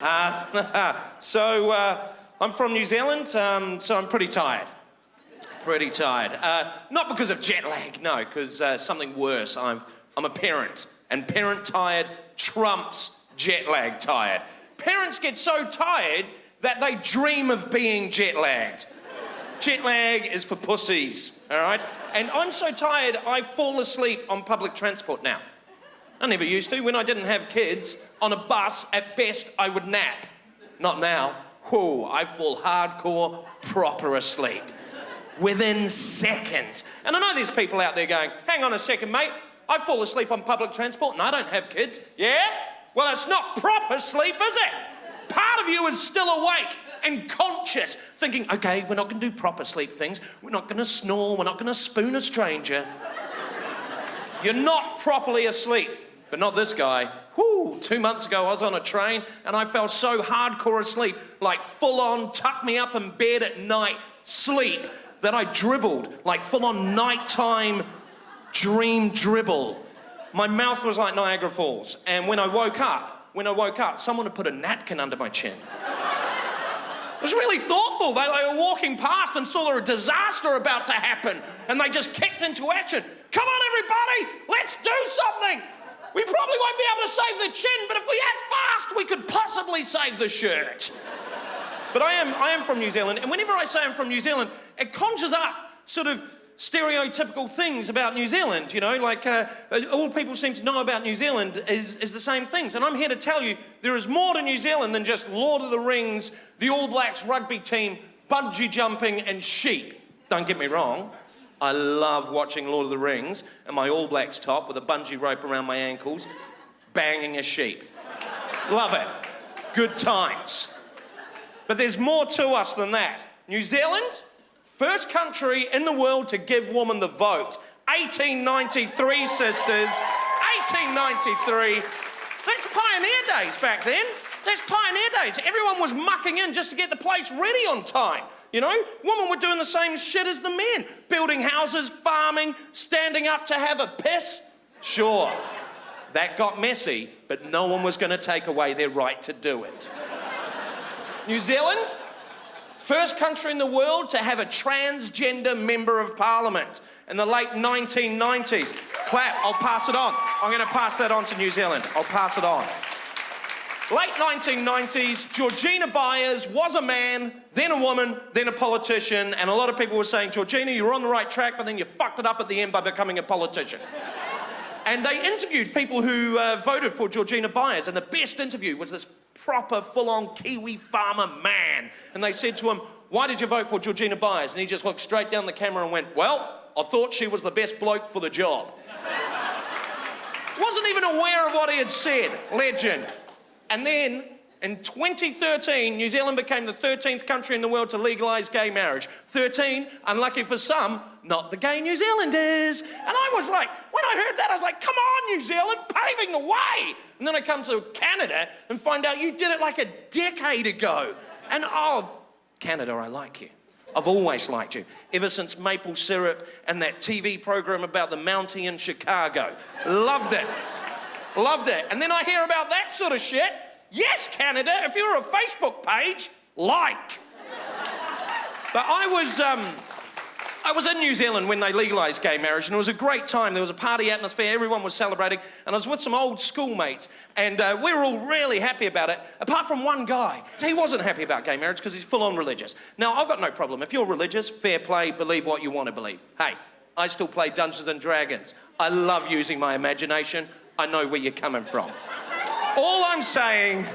I'm from New Zealand, so I'm pretty tired. Pretty tired. Not because of jet lag, no, because something worse. I'm a parent, and parent tired trumps jet lag tired. Parents get so tired that they dream of being jet lagged. Jet lag is for pussies, all right? And I'm so tired, I fall asleep on public transport now. I never used to. When I didn't have kids, on a bus, at best, I would nap. Not now. Whoa, I fall hardcore, proper asleep. Within seconds. And I know there's people out there going, hang on a second, mate. I fall asleep on public transport and I don't have kids. Yeah? Well, it's not proper sleep, is it? Part of you is still awake and conscious, thinking, okay, we're not going to do proper sleep things. We're not going to snore. We're not going to spoon a stranger. You're not properly asleep. But not this guy. Whoo, 2 months ago I was on a train and I fell so hardcore asleep, like full on, tuck me up in bed at night, sleep, that I dribbled, like full on nighttime dream dribble. My mouth was like Niagara Falls. And when I woke up, someone had put a napkin under my chin. It was really thoughtful. They were walking past and saw there was a disaster about to happen and they just kicked into action. Come on everybody, let's do something. We probably won't be able to save the chin, but if we act fast, we could possibly save the shirt. But I am from New Zealand, and whenever I say I'm from New Zealand, it conjures up sort of stereotypical things about New Zealand, you know, like all people seem to know about New Zealand is the same things. And I'm here to tell you, there is more to New Zealand than just Lord of the Rings, the All Blacks rugby team, bungee jumping, and sheep. Don't get me wrong. I love watching Lord of the Rings and my All Blacks top with a bungee rope around my ankles, banging a sheep. Love it. Good times. But there's more to us than that. New Zealand, first country in the world to give women the vote. 1893, sisters. 1893. That's pioneer days back then. That's pioneer days. Everyone was mucking in just to get the place ready on time. You know, women were doing the same shit as the men. Building houses, farming, standing up to have a piss. Sure, that got messy, but no one was going to take away their right to do it. New Zealand, first country in the world to have a transgender member of parliament in the late 1990s. Clap, I'll pass it on. I'm going to pass that on to New Zealand. I'll pass it on. Late 1990s, Georgina Byers was a man, then a woman, then a politician, and a lot of people were saying, Georgina, you were on the right track, but then you fucked it up at the end by becoming a politician. And they interviewed people who voted for Georgina Byers, and the best interview was this proper, full-on Kiwi farmer man. And they said to him, why did you vote for Georgina Byers? And he just looked straight down the camera and went, well, I thought she was the best bloke for the job. Wasn't even aware of what he had said. Legend. And then, in 2013, New Zealand became the 13th country in the world to legalise gay marriage. 13, unlucky for some, not the gay New Zealanders. And I was like, when I heard that, I was like, come on, New Zealand, paving the way. And then I come to Canada and find out you did it like a decade ago. And oh, Canada, I like you. I've always liked you. Ever since maple syrup and that TV program about the Mountie in Chicago. Loved it. Loved it. And then I hear about that sort of shit. Yes, Canada, if you're a Facebook page, like. But I was in New Zealand when they legalised gay marriage, and it was a great time. There was a party atmosphere, everyone was celebrating, and I was with some old schoolmates, and we were all really happy about it, apart from one guy. He wasn't happy about gay marriage because he's full-on religious. Now, I've got no problem. If you're religious, fair play, believe what you want to believe. Hey, I still play Dungeons and Dragons. I love using my imagination. I know where you're coming from. All I'm saying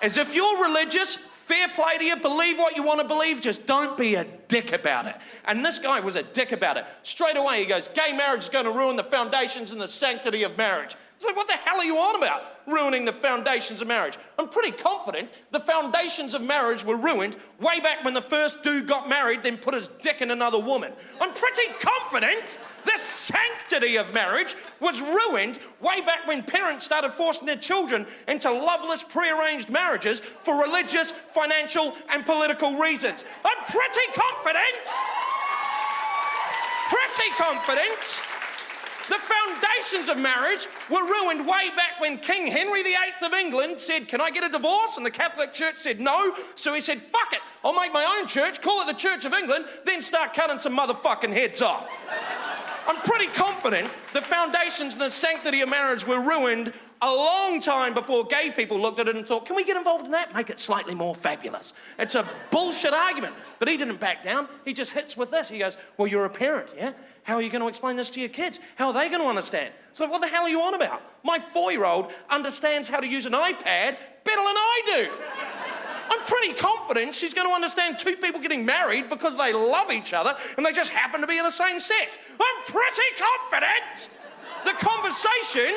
is if you're religious, fair play to you, believe what you want to believe, just don't be a dick about it. And this guy was a dick about it. Straight away he goes, gay marriage is going to ruin the foundations and the sanctity of marriage. I was like, what the hell are you on about? Ruining the foundations of marriage. I'm pretty confident the foundations of marriage were ruined way back when the first dude got married, then put his dick in another woman. I'm pretty confident the sanctity of marriage was ruined way back when parents started forcing their children into loveless, prearranged marriages for religious, financial, and political reasons. I'm pretty confident the foundations of marriage were ruined way back when King Henry VIII of England said, can I get a divorce? And the Catholic Church said no. So he said, fuck it, I'll make my own church, call it the Church of England, then start cutting some motherfucking heads off. I'm pretty confident the foundations and the sanctity of marriage were ruined a long time before gay people looked at it and thought, can we get involved in that? Make it slightly more fabulous. It's a bullshit argument. But he didn't back down. He just hits with this. He goes, well, you're a parent, yeah? How are you going to explain this to your kids? How are they going to understand? So what the hell are you on about? My 4-year-old understands how to use an iPad better than I do. I'm pretty confident she's going to understand two people getting married because they love each other and they just happen to be of the same sex. I'm pretty confident the conversation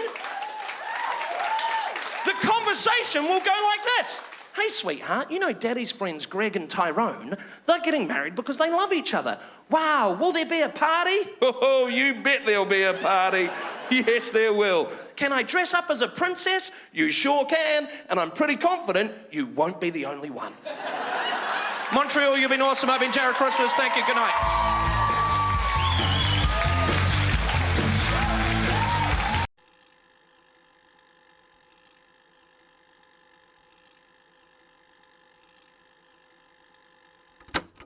will go like this. Hey, sweetheart, you know Daddy's friends Greg and Tyrone? They're getting married because they love each other. Wow, will there be a party? Oh, you bet there'll be a party. Yes, there will. Can I dress up as a princess? You sure can, and I'm pretty confident you won't be the only one. Montreal, you've been awesome. I've been Jared Christmas. Thank you. Good night.